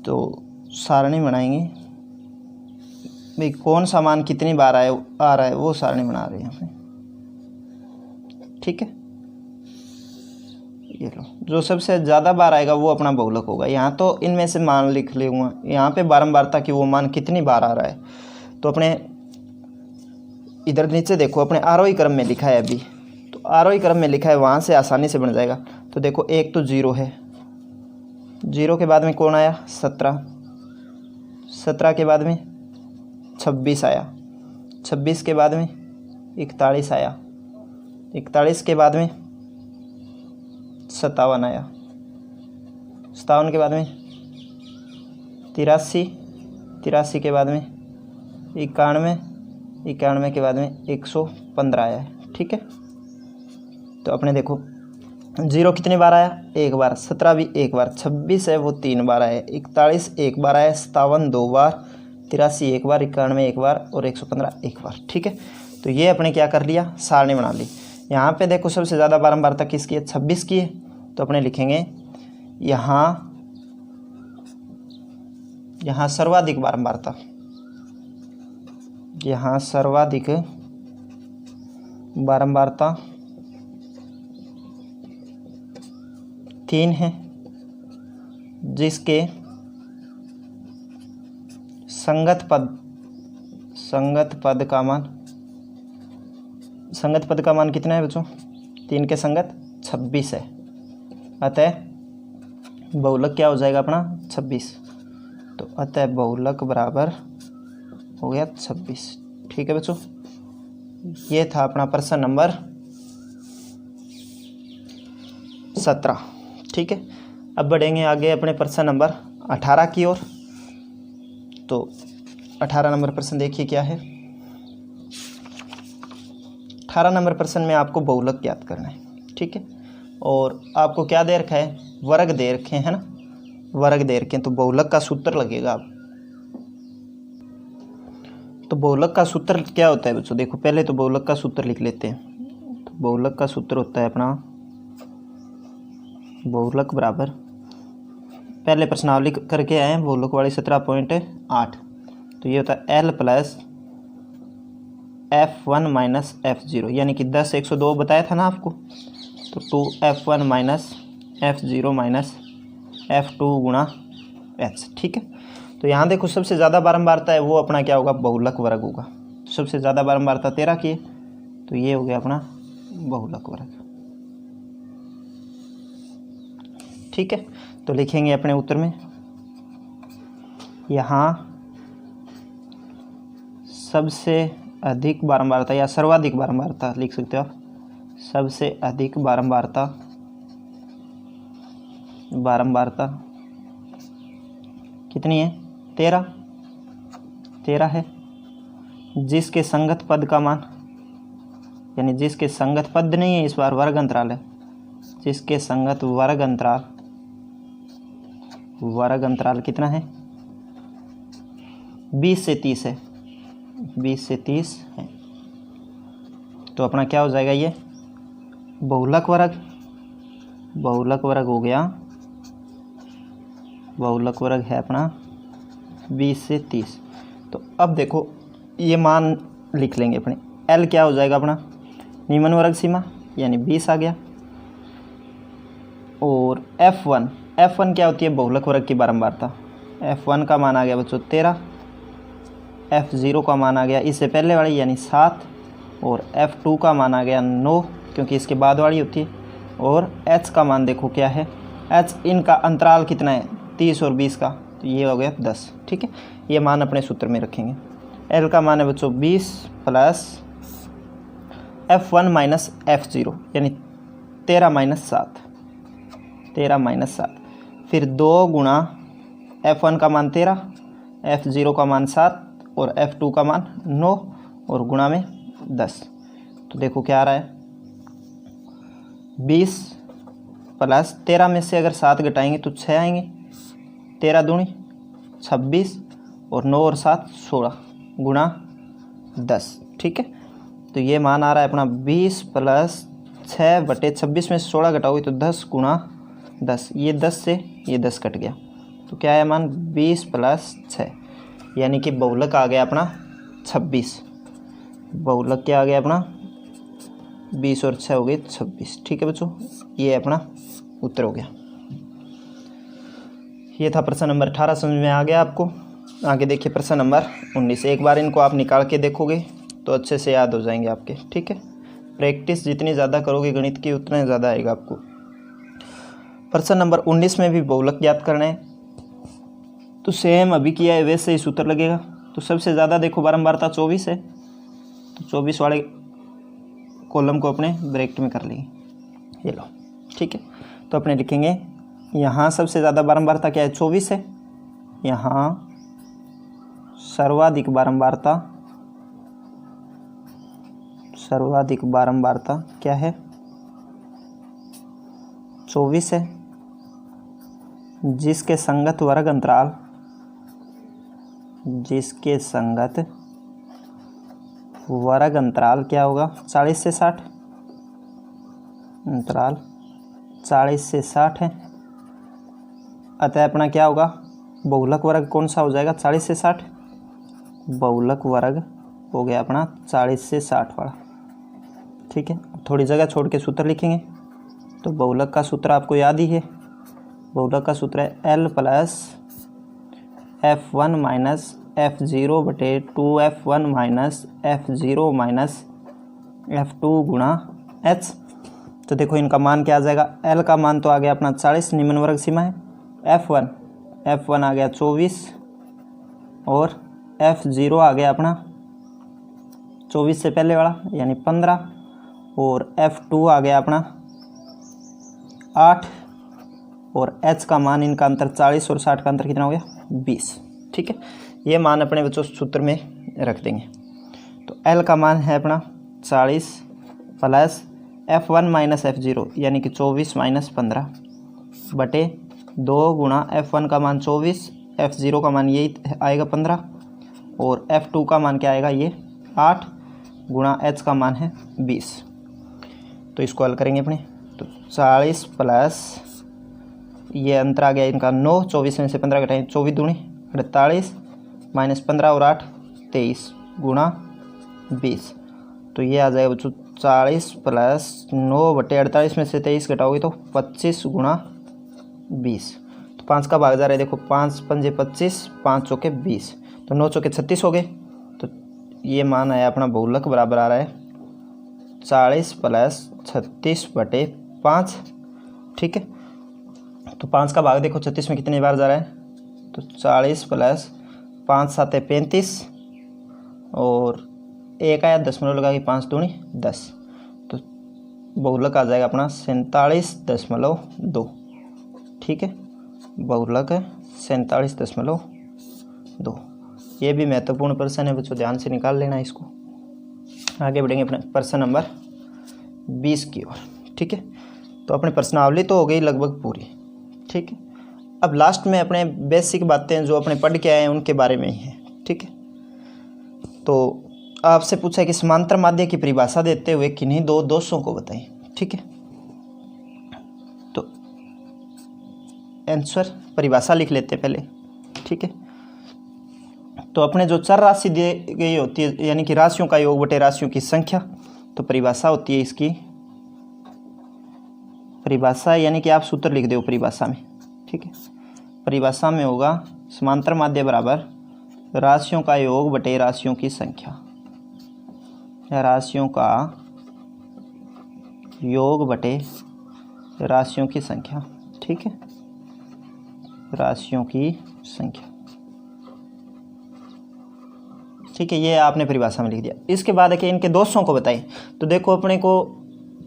तो सारणी बनाएंगे भाई, कौन सा मान कितनी बार आ रहा है वो सारणी बना रहे हैं यहाँ पे। ठीक है, ये लो, जो सबसे ज़्यादा बार आएगा वो अपना बहुलक होगा। यहाँ तो इनमें से मान लिख लूँगा, यहाँ पे बारंबारता की वो मान कितनी बार आ रहा है। तो अपने इधर नीचे देखो, अपने आरोही क्रम में लिखा है अभी, तो आरोही क्रम में लिखा है, वहाँ से आसानी से बन जाएगा। तो देखो एक तो 0 है, 0 के बाद में कौन आया 17, 17 के बाद में 26 आया, 26 के बाद में 41 आया, 41 के बाद में 57 आया, 57 के बाद में 83, 83 के बाद में 91, 91 के बाद में 115 आया है। ठीक है, तो अपने देखो 0 कितनी बार आया, एक बार, 17 भी एक बार, 26 है वो 3 बार आया, 41 एक बार आया, 57 2 बार, 83 एक बार, 91 एक बार और 115 एक बार। ठीक है, तो ये अपने क्या कर लिया, सारणी बना ली। यहाँ पे देखो सबसे ज़्यादा बारंबारता किसकी है, 26 की है। तो अपने लिखेंगे यहाँ सर्वाधिक बारंबारता, यहाँ सर्वाधिक बारंबारता 3 है, जिसके संगत पद का मान कितना है बच्चों, 3 के संगत 26 है। अतः बहुलक क्या हो जाएगा अपना 26। तो अतः बहुलक बराबर हो गया 26। ठीक है बच्चों, ये था अपना प्रश्न नंबर 17। ठीक है, अब बढ़ेंगे आगे अपने प्रश्न नंबर 18 की ओर। तो 18 नंबर प्रश्न देखिए क्या है। 18 नंबर प्रश्न में आपको बहुलक ज्ञात करना है। ठीक है, और आपको क्या दे रखा है, वर्ग दे रखे हैं ना, वर्ग दे रखे हैं। तो बहुलक का सूत्र लगेगा आप। तो बहुलक का सूत्र क्या होता है बच्चों, देखो पहले तो बहुलक का सूत्र लिख लेते हैं। तो बहुलक का सूत्र होता है अपना, बहुलक बराबर, पहले प्रश्नावली करके आए हैं बहुलक वाली 17.8। तो ये होता है L + F1 - F0, यानी कि 10 102 बताया था ना आपको। तो 2F1 - F0 - F2 × H। ठीक है, तो यहाँ देखो सबसे ज़्यादा बारंबारता है वो अपना क्या होगा, बहुलक वर्ग होगा। सबसे ज़्यादा बारंबारता 13 की है, तो ये हो गया अपना बहुलक वर्ग। ठीक है, तो लिखेंगे अपने उत्तर में, यहाँ सबसे अधिक बारंबारता या सर्वाधिक बारंबारता लिख सकते हो आप, सबसे अधिक बारंबारता कितनी है, 13 है, जिसके संगत पद का मान, यानी जिसके संगत पद नहीं है, इस बार वर्ग अंतराल है, जिसके संगत वर्ग अंतराल कितना है, 20 से 30 है, 20 से 30 है। तो अपना क्या हो जाएगा, ये बहुलक वर्ग हो गया। बहुलक वर्ग है अपना 20 से 30। तो अब देखो ये मान लिख लेंगे अपने, L क्या हो जाएगा अपना निम्न वर्ग सीमा यानी 20 आ गया। और F1 क्या होती है, बहुलक वर्ग की बारंबारता। F1 का मान आ गया बच्चों 13, F0 का मान आ गया इससे पहले वाली यानी 7, और F2 का मान आ गया 9 क्योंकि इसके बाद वाली होती है। और H का मान देखो क्या है, H इनका अंतराल कितना है 30 और 20 का, तो ये हो गया 10। ठीक है, ये मान अपने सूत्र में रखेंगे। L का मान है बच्चों 20 प्लस F1 माइनस F0 यानी 13 माइनस 7, फिर 2 गुणा F1 का मान 13, F0 का मान 7 और F2 का मान 9 और गुणा में 10। तो देखो क्या आ रहा है, 20 प्लस 13 में से अगर 7 घटाएंगे तो 6 आएंगे, 13 दूनी 26 और 9 और 7 16 गुणा 10। ठीक है, तो ये मान आ रहा है अपना 20 प्लस 6/26 में से 16 घटाओगे तो 10 गुणा 10, ये 10 से ये 10 कट गया, तो क्या है मान 20 प्लस 6 यानी कि बहुलक आ गया अपना 26। बहुलक क्या आ गया अपना 20 और 6 हो गए 26। ठीक है बच्चों, ये अपना उत्तर हो गया। ये था प्रश्न नंबर 18, समझ में आ गया आपको। आगे देखिए प्रश्न नंबर 19। एक बार इनको आप निकाल के देखोगे तो अच्छे से याद हो जाएंगे आपके। ठीक है, प्रैक्टिस जितनी ज़्यादा करोगे गणित की उतना ज़्यादा आएगा आपको। प्रश्न नंबर 19 में भी बहुलक ज्ञात करना है, तो सेम अभी किया है वैसे ही सूत्र लगेगा। तो सबसे ज़्यादा देखो बारंबारता 24 है, तो 24 वाले कॉलम को अपने ब्रैकेट में कर लेंगे, ये लो। ठीक है, तो अपने लिखेंगे यहाँ सबसे ज़्यादा बारंबारता क्या है 24 है, यहाँ सर्वाधिक बारंबारता क्या है 24 है, जिसके संगत वर्ग अंतराल क्या होगा 40 से 60, अंतराल 40 से 60 है। अतः अपना क्या होगा बहुलक वर्ग कौन सा हो जाएगा 40 से 60, बहुलक वर्ग हो गया अपना 40 से 60 वाला। ठीक है, थोड़ी जगह छोड़ के सूत्र लिखेंगे। तो बहुलक का सूत्र आपको याद ही है, बहुलक का सूत्र है L plus F1 minus F0 बटे 2F1 minus F0 minus F2 गुणा H। तो देखो इनका मान क्या आ जाएगा, L का मान तो आ गया अपना 40 निम्न वर्ग सीमा है, F1 आ गया 24 और F0 आ गया अपना 24 से पहले वाला यानी 15 और F2 आ गया अपना 8 और H का मान इनका अंतर 40 और 60 का अंतर कितना हो गया 20। ठीक है, ये मान अपने बच्चों सूत्र में रख देंगे। तो L का मान है अपना 40 प्लस F1 माइनस F0 यानी कि 24 माइनस 15 बटे 2 गुणा F1 का मान 24, F0 का मान यही आएगा 15 और F2 का मान क्या आएगा ये 8 गुणा H का मान है 20। तो इसको हल करेंगे अपने, तो 40 प्लस ये अंतर आ गया इनका 9, 24 में से 15 घटाएं 24 दूनी 48 माइनस 15 और 8 23 गुणा 20। तो ये आ जाएगा बच्चों 40 प्लस 9 बटे 48 में से 23 घटाओगे तो 25 गुणा 20। तो 5 का भाग जा रहा है, देखो 5 पंजे 25, 5 चौके 20, तो 9 चौके 36 हो गए। तो ये मान आया अपना बहुलक बराबर आ रहा है 40 प्लस 36 बटे 5। ठीक है, तो 5 का भाग देखो 36 में कितनी बार जा रहा है, तो 40 प्लस 5 7 35 और 1 आया 0 लगा के 5 दूनी 10। तो बहुलक आ जाएगा अपना 47.2। ठीक है, बहुलक 47.2। ये भी महत्वपूर्ण प्रश्न है बच्चों, ध्यान से निकाल लेना इसको। आगे बढ़ेंगे अपने प्रश्न नंबर 20 की ओर। ठीक है, तो अपनी प्रश्नावली तो हो गई लगभग पूरी। ठीक है, अब लास्ट में अपने बेसिक बातें जो अपने पढ़ के आए हैं उनके बारे में ही है। ठीक है, तो आपसे पूछा है कि समांतर माध्य की परिभाषा देते हुए किन्हीं दो दोषों को बताएं। ठीक है, तो आंसर परिभाषा लिख लेते हैं पहले। ठीक है, तो अपने जो चर राशि दी गई होती है यानी कि राशियों का योग बटे राशियों की संख्या, तो परिभाषा होती है इसकी, परिभाषा यानी कि आप सूत्र लिख दो परिभाषा में, ठीक है। परिभाषा में होगा समांतर माध्य बराबर राशियों का योग बटे राशियों की संख्या, या राशियों का योग बटे राशियों की संख्या, ठीक है, राशियों की संख्या, ठीक है। ये आपने परिभाषा में लिख दिया। इसके बाद है कि इनके दोषों को बताइए। तो देखो अपने को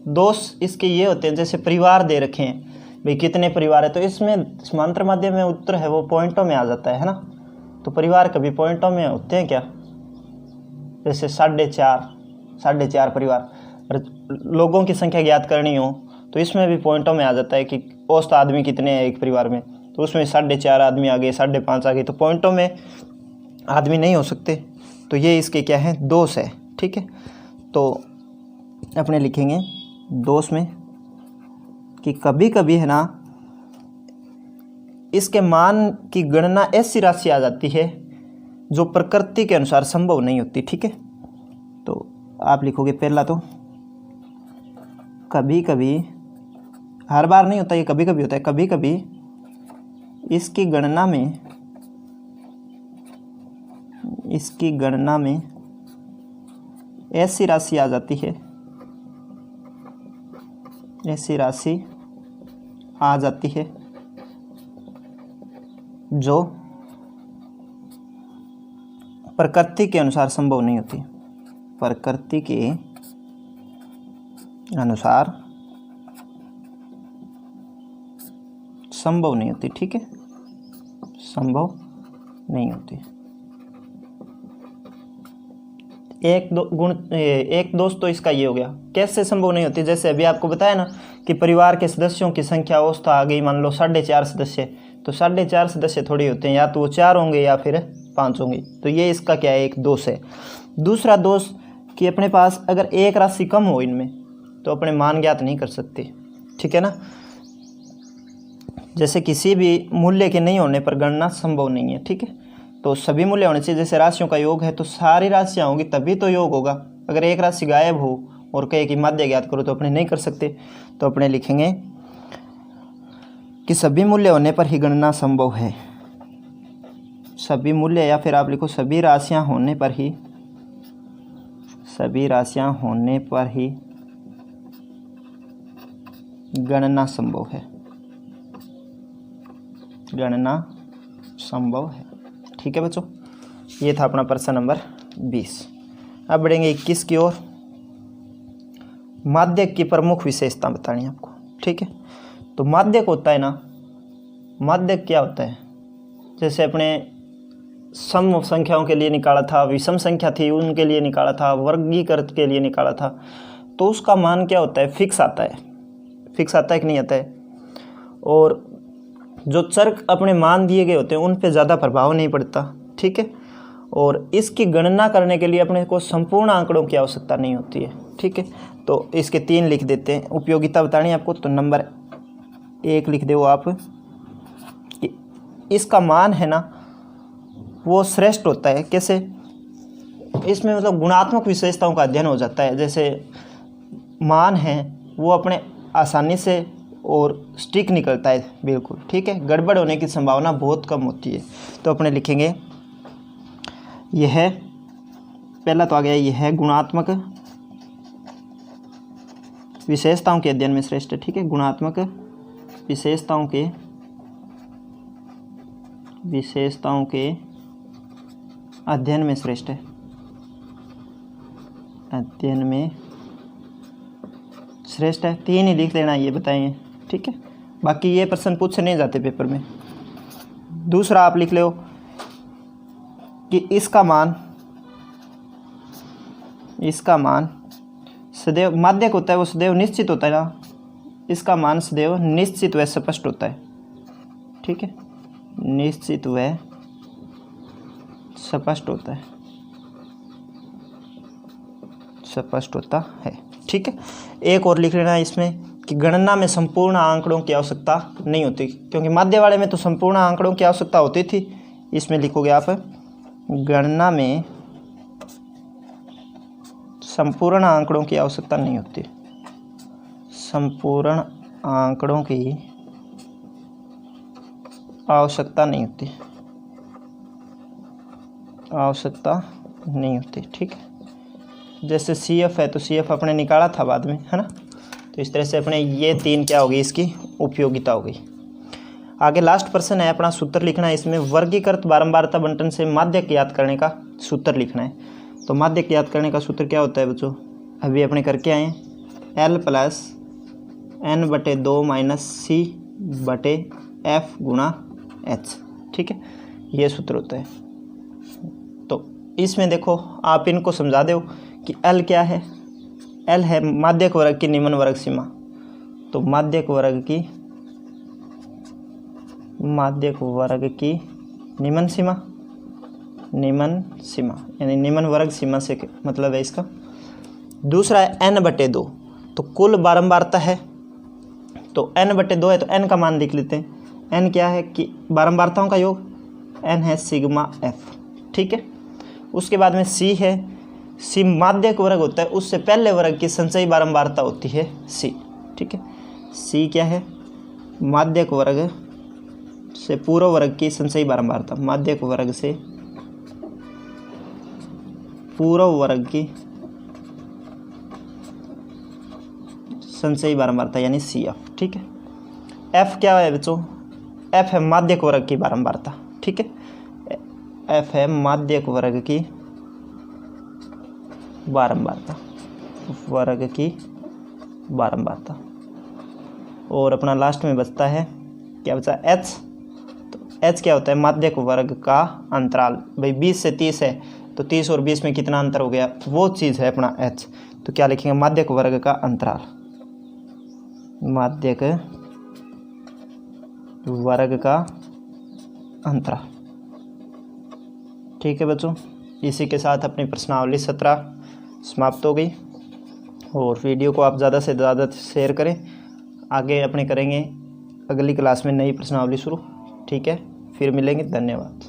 दोष इसके ये होते हैं, जैसे परिवार दे रखे हैं भाई कितने परिवार है, तो इसमें समांतर माध्य में उत्तर है वो पॉइंटों में आ जाता है ना। तो परिवार कभी पॉइंटों में होते हैं क्या, जैसे 4.5 परिवार, लोगों की संख्या ज्ञात करनी हो तो इसमें भी पॉइंटों में आ जाता है कि औसत आदमी कितने हैं एक परिवार में, तो उसमें 4.5 आदमी आ गए, 5.5 आ गए, तो पॉइंटों में आदमी नहीं हो सकते। तो ये इसके क्या है, दोष है, ठीक है। तो अपने लिखेंगे दोष में कि कभी कभी है ना इसके मान की गणना ऐसी राशि आ जाती है जो प्रकृति के अनुसार संभव नहीं होती, ठीक है। तो आप लिखोगे पहला तो कभी कभी, हर बार नहीं होता, ये कभी कभी होता है, कभी कभी इसकी गणना में ऐसी राशि आ जाती है, ऐसी राशि आ जाती है जो प्रकृति के अनुसार संभव नहीं होती, प्रकृति के अनुसार संभव नहीं होती, ठीक है, संभव नहीं होती। एक दोष तो इसका ये हो गया, कैसे संभव नहीं होती, जैसे अभी आपको बताया ना कि परिवार के सदस्यों की संख्या औसत आ गई, मान लो 4.5 सदस्य, तो 4.5 सदस्य थोड़ी होते हैं, या तो वो 4 होंगे या फिर 5 होंगे। तो ये इसका क्या है, एक दोष है। दूसरा दोष कि अपने पास अगर एक राशि कम हो इनमें तो अपने मान ज्ञात नहीं कर सकते, ठीक है ना। जैसे किसी भी मूल्य के नहीं होने पर गणना संभव नहीं है, ठीक है। तो सभी मूल्य होने चाहिए, जैसे राशियों का योग है तो सारी राशियाँ होंगी तभी तो योग होगा। अगर एक राशि गायब हो और कहे कि माध्य ज्ञात करो तो अपने नहीं कर सकते। तो अपने लिखेंगे कि सभी मूल्य होने पर ही गणना संभव है, सभी मूल्य, या फिर आप लिखो सभी राशियाँ होने पर ही, सभी राशियाँ होने पर ही गणना संभव है, गणना संभव है, ठीक है बच्चों। ये था अपना प्रश्न नंबर 20। अब बढ़ेंगे 21 की ओर। माध्यक की प्रमुख विशेषता बतानी है आपको, ठीक है। तो माध्यक होता है ना, माध्यक क्या होता है, जैसे अपने सम संख्याओं के लिए निकाला था, विषम संख्या थी उनके लिए निकाला था, वर्गीकृत के लिए निकाला था, तो उसका मान क्या होता है, फिक्स आता है, फिक्स आता है कि नहीं आता है। और जो चर अपने मान दिए गए होते हैं उन पे ज़्यादा प्रभाव नहीं पड़ता, ठीक है। और इसकी गणना करने के लिए अपने को संपूर्ण आंकड़ों की आवश्यकता नहीं होती है, ठीक है। तो इसके 3 लिख देते हैं। उपयोगिता बतानी है आपको, तो नंबर 1 लिख दो आप कि इसका मान है ना वो श्रेष्ठ होता है। कैसे, इसमें मतलब गुणात्मक विशेषताओं का अध्ययन हो जाता है। जैसे मान है वो अपने आसानी से और स्टिक निकलता है बिल्कुल, ठीक है, गड़बड़ होने की संभावना बहुत कम होती है। तो अपने लिखेंगे यह पहला तो आ गया, यह है गुणात्मक विशेषताओं के अध्ययन में श्रेष्ठ है, ठीक है, गुणात्मक विशेषताओं के अध्ययन में श्रेष्ठ है, अध्ययन में श्रेष्ठ है। 3 ही लिख लेना, ये बताइए, ठीक है। बाकी ये प्रश्न पूछे नहीं जाते पेपर में। दूसरा आप लिख लो कि इसका मान सदैव, माध्यक होता है वो सदैव निश्चित होता है ना, इसका मान सदैव निश्चित व स्पष्ट होता है, ठीक है, निश्चित व स्पष्ट होता है, स्पष्ट होता है, ठीक है। एक और लिख लेना इसमें कि गणना में संपूर्ण आंकड़ों की आवश्यकता नहीं होती, क्योंकि माध्य वाले में तो संपूर्ण आंकड़ों की आवश्यकता होती थी। इसमें लिखोगे आप गणना में संपूर्ण आंकड़ों की आवश्यकता नहीं होती, संपूर्ण आंकड़ों की आवश्यकता नहीं होती, आवश्यकता नहीं होती। ठीक है, जैसे CF है तो CF अपने निकाला था बाद में, है ना। तो इस तरह से अपने ये 3 क्या होगी, इसकी उपयोगिता हो गई। आगे लास्ट प्रश्न है अपना, सूत्र लिखना है इसमें। वर्गीकृत बारंबारता बंटन से माध्यक याद करने का सूत्र लिखना है। तो माध्यक याद करने का सूत्र क्या होता है बच्चों, अभी अपने करके आए हैं, L + N/2 - C/F × H। ठीक है, ये सूत्र होता है। तो इसमें देखो आप इनको समझा दो कि L क्या है। L है माध्यक वर्ग की निम्न वर्ग सीमा। तो माध्यक वर्ग की निम्न सीमा यानी निम्न वर्ग सीमा से मतलब है इसका। दूसरा है N/2, तो कुल बारंबारता है। तो N/2 है तो N का मान लिख लेते हैं। N क्या है कि बारंबारताओं का योग, N है σF। ठीक है, उसके बाद में C है, C माध्यक वर्ग होता है, उससे पहले वर्ग की संचयी बारंबारता होती है C। ठीक है, C क्या है, माध्यक वर्ग से पूर्व वर्ग की संचयी बारंबारता, माध्यक वर्ग से पूर्व वर्ग की संचयी बारंबारता यानी CF। ठीक है, F क्या है बच्चों, F है माध्यक वर्ग की बारंबारता। ठीक है, F है माध्यक वर्ग की बारंबारता। और अपना लास्ट में बचता है क्या बचा, H। तो H क्या होता है, माध्यक वर्ग का अंतराल। भाई 20 से 30 है तो 30 और 20 में कितना अंतर हो गया, वो चीज़ है अपना H। तो क्या लिखेंगे, माध्यक वर्ग का अंतराल, माध्यक वर्ग का अंतराल। ठीक है बच्चों, इसी के साथ अपनी प्रश्नावली 17 समाप्त हो गई। और वीडियो को आप ज़्यादा से ज़्यादा शेयर करें। आगे अपने करेंगे अगली क्लास में नई प्रश्नावली शुरू। ठीक है, फिर मिलेंगे, धन्यवाद।